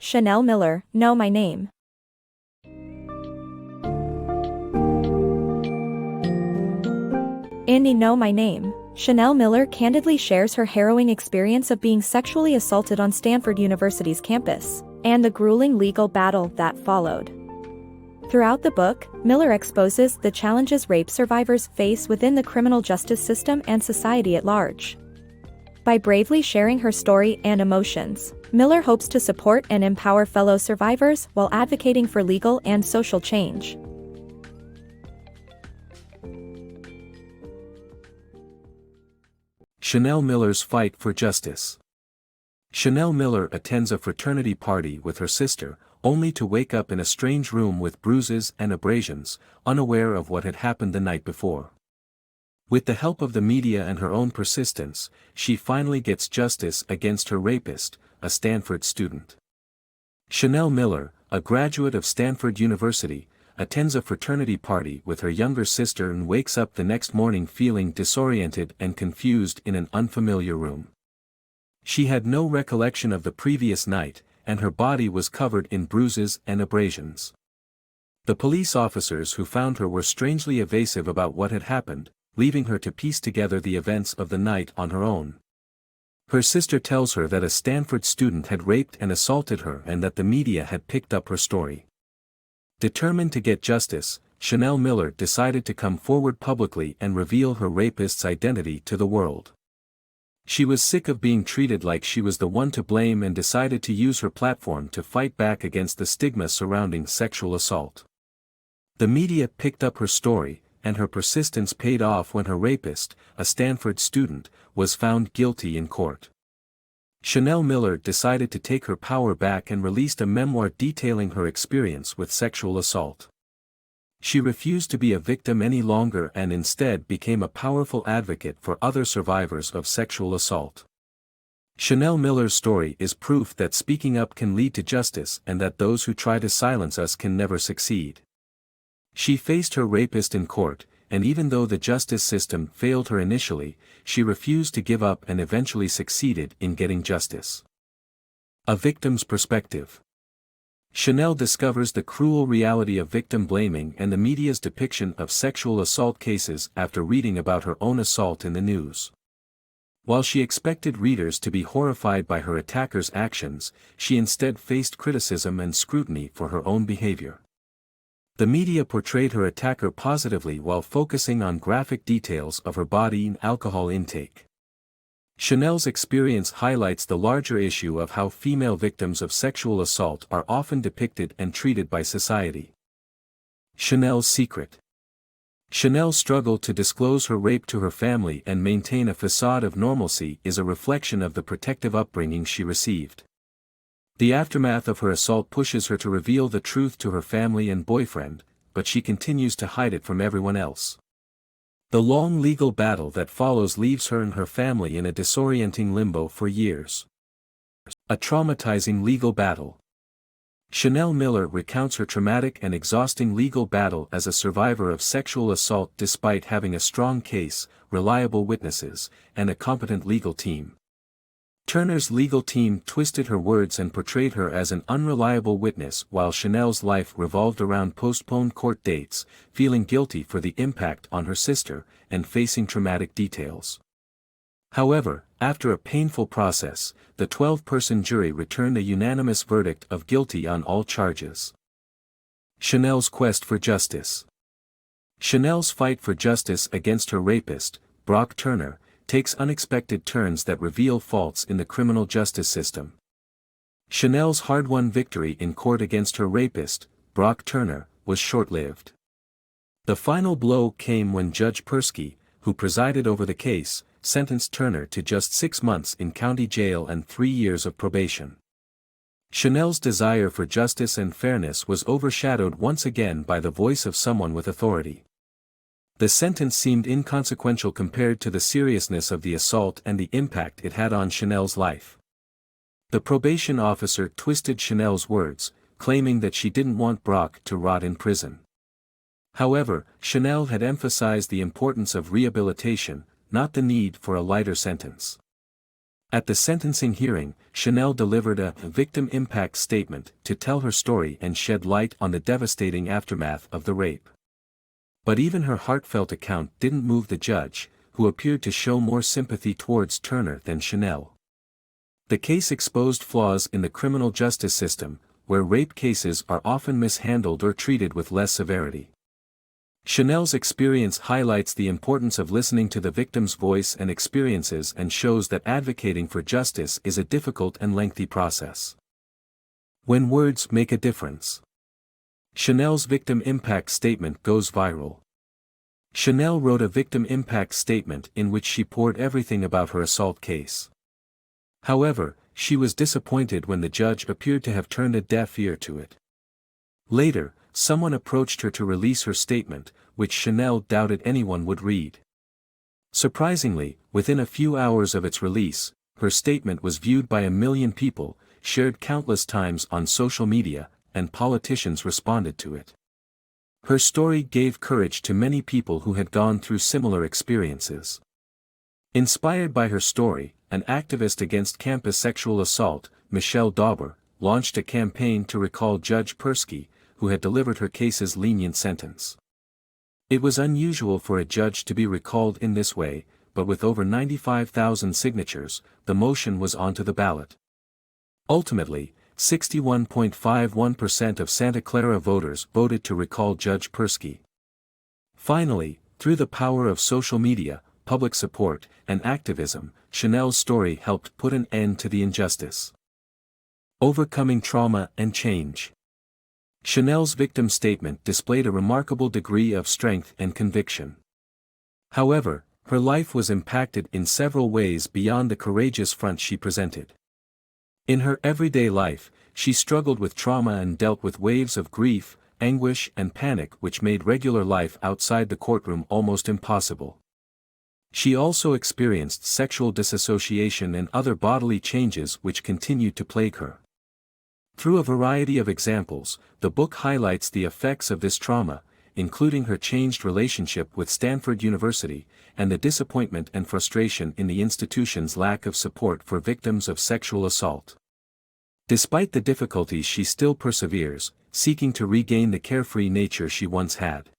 Chanel Miller, Know My Name. In Know My Name, Chanel Miller candidly shares her harrowing experience of being sexually assaulted on Stanford University's campus, and the grueling legal battle that followed. Throughout the book, Miller exposes the challenges rape survivors face within the criminal justice system and society at large. By bravely sharing her story and emotions, Miller hopes to support and empower fellow survivors while advocating for legal and social change. Chanel Miller's fight for justice. Chanel Miller attends a fraternity party with her sister, only to wake up in a strange room with bruises and abrasions, unaware of what had happened the night before. With the help of the media and her own persistence, she finally gets justice against her rapist, a Stanford student. Chanel Miller, a graduate of Stanford University, attends a fraternity party with her younger sister and wakes up the next morning feeling disoriented and confused in an unfamiliar room. She had no recollection of the previous night, and her body was covered in bruises and abrasions. The police officers who found her were strangely evasive about what had happened, leaving her to piece together the events of the night on her own. Her sister tells her that a Stanford student had raped and assaulted her and that the media had picked up her story. Determined to get justice, Chanel Miller decided to come forward publicly and reveal her rapist's identity to the world. She was sick of being treated like she was the one to blame and decided to use her platform to fight back against the stigma surrounding sexual assault. The media picked up her story, and her persistence paid off when her rapist, a Stanford student, was found guilty in court. Chanel Miller decided to take her power back and released a memoir detailing her experience with sexual assault. She refused to be a victim any longer and instead became a powerful advocate for other survivors of sexual assault. Chanel Miller's story is proof that speaking up can lead to justice and that those who try to silence us can never succeed. She faced her rapist in court, and even though the justice system failed her initially, she refused to give up and eventually succeeded in getting justice. A victim's perspective. Chanel discovers the cruel reality of victim blaming and the media's depiction of sexual assault cases after reading about her own assault in the news. While she expected readers to be horrified by her attacker's actions, she instead faced criticism and scrutiny for her own behavior. The media portrayed her attacker positively while focusing on graphic details of her body and alcohol intake. Chanel's experience highlights the larger issue of how female victims of sexual assault are often depicted and treated by society. Chanel's secret. Chanel's struggle to disclose her rape to her family and maintain a facade of normalcy is a reflection of the protective upbringing she received. The aftermath of her assault pushes her to reveal the truth to her family and boyfriend, but she continues to hide it from everyone else. The long legal battle that follows leaves her and her family in a disorienting limbo for years. A traumatizing legal battle. Chanel Miller recounts her traumatic and exhausting legal battle as a survivor of sexual assault despite having a strong case, reliable witnesses, and a competent legal team. Turner's legal team twisted her words and portrayed her as an unreliable witness while Chanel's life revolved around postponed court dates, feeling guilty for the impact on her sister, and facing traumatic details. However, after a painful process, the 12-person jury returned a unanimous verdict of guilty on all charges. Chanel's quest for justice. Chanel's fight for justice against her rapist, Brock Turner, takes unexpected turns that reveal faults in the criminal justice system. Chanel's hard-won victory in court against her rapist, Brock Turner, was short-lived. The final blow came when Judge Persky, who presided over the case, sentenced Turner to just 6 months in county jail and 3 years of probation. Chanel's desire for justice and fairness was overshadowed once again by the voice of someone with authority. The sentence seemed inconsequential compared to the seriousness of the assault and the impact it had on Chanel's life. The probation officer twisted Chanel's words, claiming that she didn't want Brock to rot in prison. However, Chanel had emphasized the importance of rehabilitation, not the need for a lighter sentence. At the sentencing hearing, Chanel delivered a victim impact statement to tell her story and shed light on the devastating aftermath of the rape. But even her heartfelt account didn't move the judge, who appeared to show more sympathy towards Turner than Chanel. The case exposed flaws in the criminal justice system, where rape cases are often mishandled or treated with less severity. Chanel's experience highlights the importance of listening to the victim's voice and experiences and shows that advocating for justice is a difficult and lengthy process. When words make a difference. Chanel's victim impact statement goes viral. Chanel wrote a victim impact statement in which she poured everything about her assault case. However, she was disappointed when the judge appeared to have turned a deaf ear to it. Later, someone approached her to release her statement, which Chanel doubted anyone would read. Surprisingly, within a few hours of its release, her statement was viewed by 1 million people, shared countless times on social media, and politicians responded to it. Her story gave courage to many people who had gone through similar experiences. Inspired by her story, an activist against campus sexual assault, Michelle Dauber, launched a campaign to recall Judge Persky, who had delivered her case's lenient sentence. It was unusual for a judge to be recalled in this way, but with over 95,000 signatures, the motion was onto the ballot. Ultimately, 61.51% of Santa Clara voters voted to recall Judge Persky. Finally, through the power of social media, public support, and activism, Chanel's story helped put an end to the injustice. Overcoming trauma and change. Chanel's victim statement displayed a remarkable degree of strength and conviction. However, her life was impacted in several ways beyond the courageous front she presented. In her everyday life, she struggled with trauma and dealt with waves of grief, anguish, and panic which made regular life outside the courtroom almost impossible. She also experienced sexual disassociation and other bodily changes which continued to plague her. Through a variety of examples, the book highlights the effects of this trauma, including her changed relationship with Stanford University, and the disappointment and frustration in the institution's lack of support for victims of sexual assault. Despite the difficulties, she still perseveres, seeking to regain the carefree nature she once had.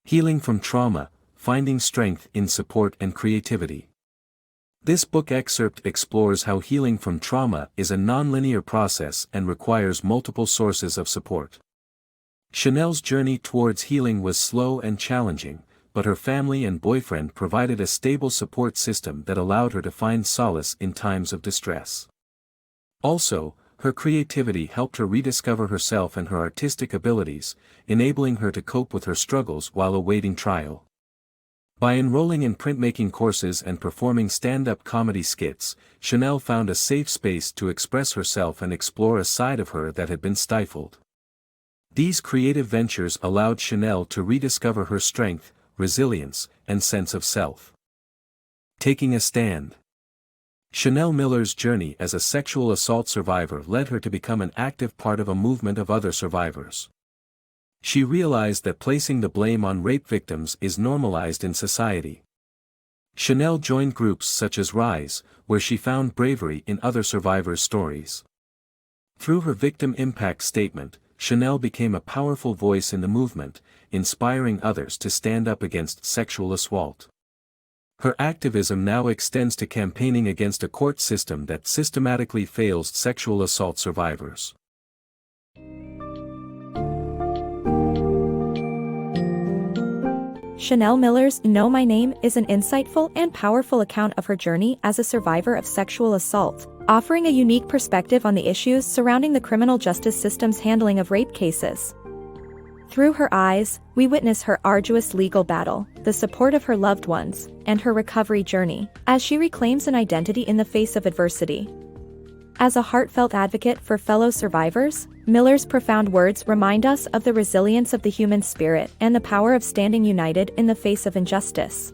Healing from trauma, finding strength in support and creativity. This book excerpt explores how healing from trauma is a non-linear process and requires multiple sources of support. Chanel's journey towards healing was slow and challenging, but her family and boyfriend provided a stable support system that allowed her to find solace in times of distress. Also, her creativity helped her rediscover herself and her artistic abilities, enabling her to cope with her struggles while awaiting trial. By enrolling in printmaking courses and performing stand-up comedy skits, Chanel found a safe space to express herself and explore a side of her that had been stifled. These creative ventures allowed Chanel to rediscover her strength, resilience, and sense of self. Taking a stand. Chanel Miller's journey as a sexual assault survivor led her to become an active part of a movement of other survivors. She realized that placing the blame on rape victims is normalized in society. Chanel joined groups such as Rise, where she found bravery in other survivors' stories. Through her victim impact statement, Chanel became a powerful voice in the movement, inspiring others to stand up against sexual assault. Her activism now extends to campaigning against a court system that systematically fails sexual assault survivors. Chanel Miller's Know My Name is an insightful and powerful account of her journey as a survivor of sexual assault, offering a unique perspective on the issues surrounding the criminal justice system's handling of rape cases. Through her eyes, we witness her arduous legal battle, the support of her loved ones, and her recovery journey, as she reclaims an identity in the face of adversity. As a heartfelt advocate for fellow survivors, Miller's profound words remind us of the resilience of the human spirit and the power of standing united in the face of injustice.